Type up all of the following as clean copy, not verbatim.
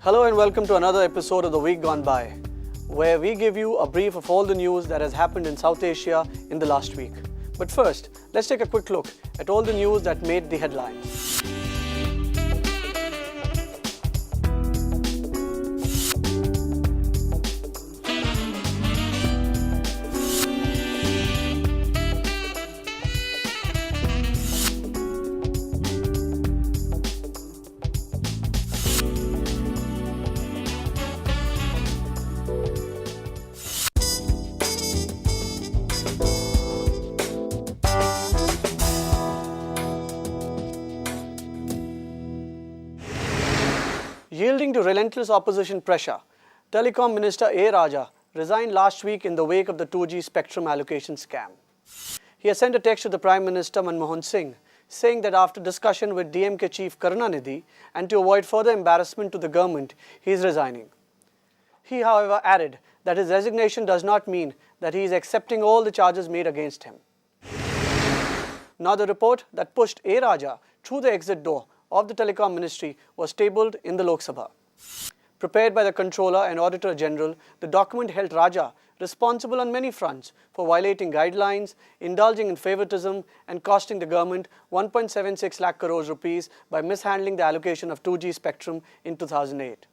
Hello and welcome to another episode of The Week Gone By, where we give you a brief of all the news that has happened in South Asia in the last week. But first, let's take a quick look at all the news that made the headlines. Yielding to relentless opposition pressure, Telecom Minister A. Raja resigned last week in the wake of the 2G spectrum allocation scam. He has sent a text to the Prime Minister Manmohan Singh saying that after discussion with DMK Chief Karunanidhi and to avoid further embarrassment to the government, he is resigning. He, however, added that his resignation does not mean that he is accepting all the charges made against him. Now the report that pushed A. Raja through the exit door of the Telecom Ministry was tabled in the Lok Sabha. Prepared by the Controller and Auditor General, the document held Raja responsible on many fronts for violating guidelines, indulging in favoritism and costing the government 1.76 lakh crores rupees by mishandling the allocation of 2G spectrum in 2008.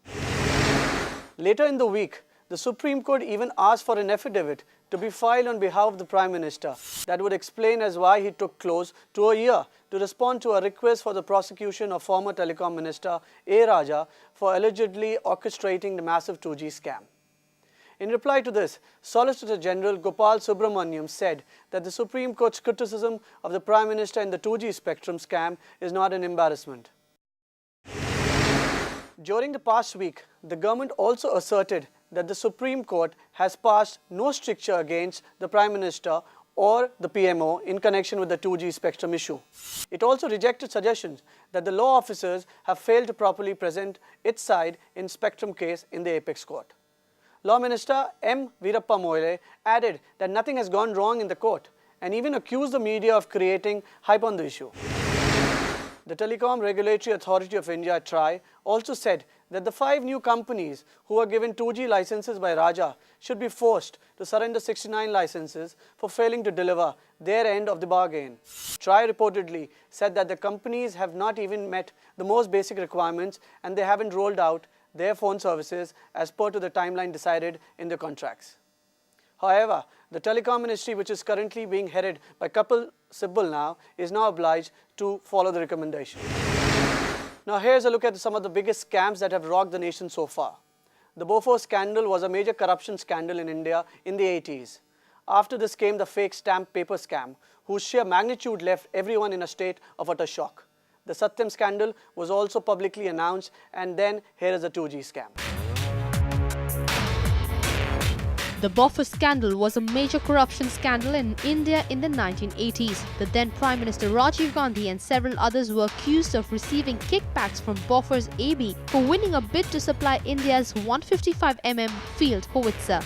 Later in the week, the Supreme Court even asked for an affidavit to be filed on behalf of the Prime Minister that would explain as why he took close to a year to respond to a request for the prosecution of former Telecom Minister A. Raja for allegedly orchestrating the massive 2G scam. In reply to this, Solicitor General Gopal Subramaniam said that the Supreme Court's criticism of the Prime Minister in the 2G spectrum scam is not an embarrassment. During the past week, the government also asserted that the Supreme Court has passed no stricture against the Prime Minister or the PMO in connection with the 2G spectrum issue. It also rejected suggestions that the law officers have failed to properly present its side in spectrum case in the apex court. Law Minister M. Veerappa Moile added that nothing has gone wrong in the court and even accused the media of creating hype on the issue. The Telecom Regulatory Authority of India, TRAI, also said that the 5 new companies who were given 2G licenses by Raja should be forced to surrender 69 licenses for failing to deliver their end of the bargain. TRAI reportedly said that the companies have not even met the most basic requirements and they haven't rolled out their phone services as per to the timeline decided in the contracts. However, the Telecom Ministry, which is currently being headed by Kapil Sibal now, is now obliged to follow the recommendation. Now here's a look at some of the biggest scams that have rocked the nation so far. The Bofors scandal was a major corruption scandal in India in the 80s. After this came the fake stamp paper scam, whose sheer magnitude left everyone in a state of utter shock. The Satyam scandal was also publicly announced, and then here is the 2G scam. The Bofors scandal was a major corruption scandal in India in the 1980s. The then Prime Minister Rajiv Gandhi and several others were accused of receiving kickbacks from Bofors AB for winning a bid to supply India's 155mm field howitzer.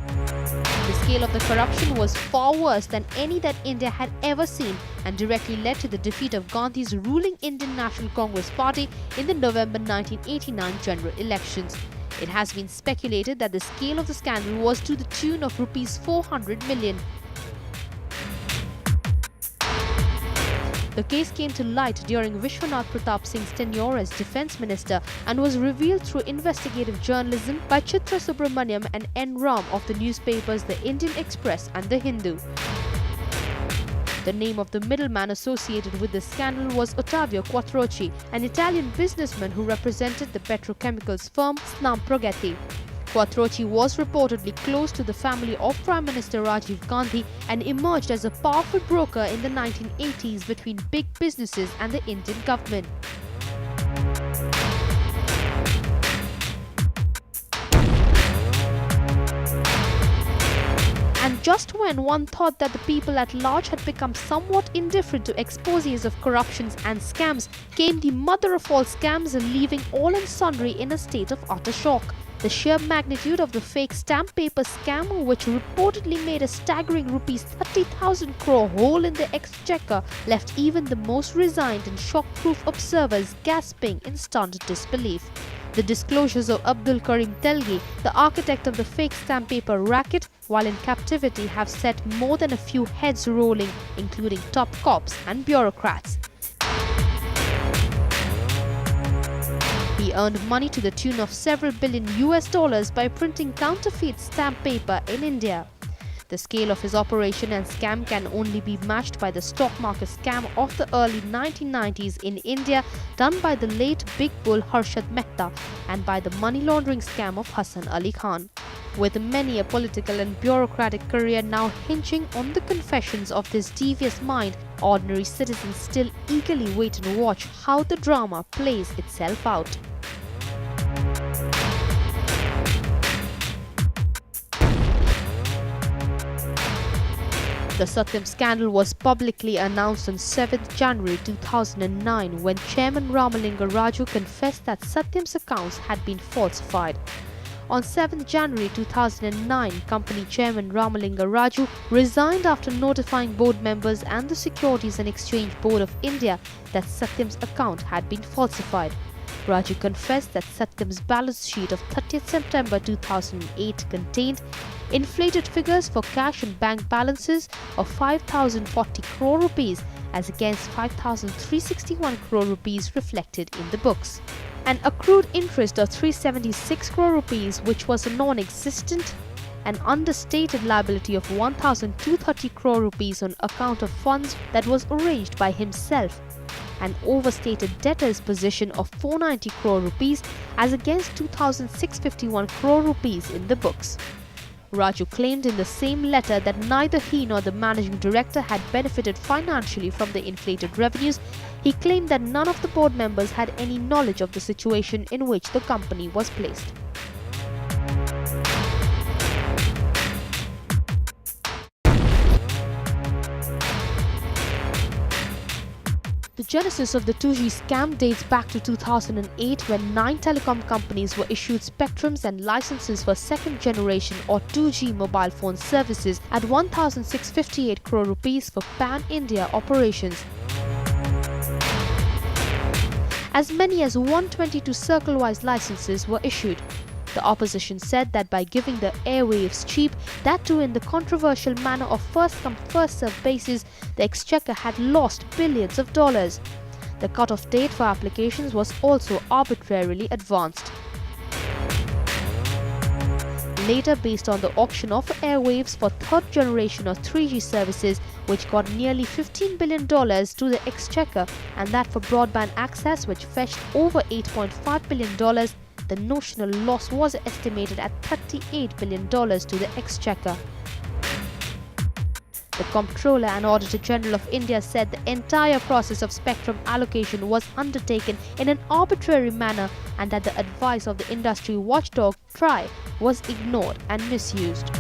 The scale of the corruption was far worse than any that India had ever seen and directly led to the defeat of Gandhi's ruling Indian National Congress Party in the November 1989 general elections. It has been speculated that the scale of the scandal was to the tune of rupees 400 million. The case came to light during Vishwanath Pratap Singh's tenure as Defence Minister and was revealed through investigative journalism by Chitra Subramaniam and N. Ram of the newspapers The Indian Express and The Hindu. The name of the middleman associated with the scandal was Ottavio Quattrochi, an Italian businessman who represented the petrochemicals firm Snam Progati. Quattrochi was reportedly close to the family of Prime Minister Rajiv Gandhi and emerged as a powerful broker in the 1980s between big businesses and the Indian government. And just when one thought that the people at large had become somewhat indifferent to exposés of corruptions and scams, came the mother of all scams, leaving all and sundry in a state of utter shock. The sheer magnitude of the fake stamp paper scam, which reportedly made a staggering rupees 30,000 crore hole in the exchequer, left even the most resigned and shock-proof observers gasping in stunned disbelief. The disclosures of Abdul Karim Telgi, the architect of the fake stamp paper racket, while in captivity have set more than a few heads rolling, including top cops and bureaucrats. He earned money to the tune of several billion US by printing counterfeit stamp paper in India. The scale of his operation and scam can only be matched by the stock market scam of the early 1990s in India done by the late big bull Harshad Mehta and by the money laundering scam of Hassan Ali Khan. With many a political and bureaucratic career now hinging on the confessions of this devious mind, ordinary citizens still eagerly wait and watch how the drama plays itself out. The Satyam scandal was publicly announced on 7th January 2009 when Chairman Ramalinga Raju confessed that Satyam's accounts had been falsified. On 7th January 2009, company chairman Ramalinga Raju resigned after notifying board members and the Securities and Exchange Board of India that Satyam's account had been falsified. Raju confessed that Satyam's balance sheet of 30th September 2008 contained inflated figures for cash and bank balances of 5,040 crore rupees as against 5,361 crore rupees reflected in the books. An accrued interest of 376 crore rupees, which was a non-existent, an understated liability of 1,230 crore rupees on account of funds that was arranged by himself, an overstated debtor's position of 490 crore rupees as against 2,651 crore rupees in the books. Raju claimed in the same letter that neither he nor the managing director had benefited financially from the inflated revenues. He claimed that none of the board members had any knowledge of the situation in which the company was placed. The genesis of the 2G scam dates back to 2008 when 9 telecom companies were issued spectrums and licenses for second generation or 2G mobile phone services at 1,658 crore rupees for pan-India operations. As many as 122 circle-wise licenses were issued. The opposition said that by giving the airwaves cheap, that too in the controversial manner of first-come first-served basis, the exchequer had lost billions of dollars. The cut-off date for applications was also arbitrarily advanced. Later, based on the auction of airwaves for third generation of 3G services, which got nearly $15 billion to the exchequer, and that for broadband access, which fetched over $8.5 billion, the notional loss was estimated at $38 billion to the exchequer. The Comptroller and Auditor General of India said the entire process of spectrum allocation was undertaken in an arbitrary manner and that the advice of the industry watchdog TRAI was ignored and misused.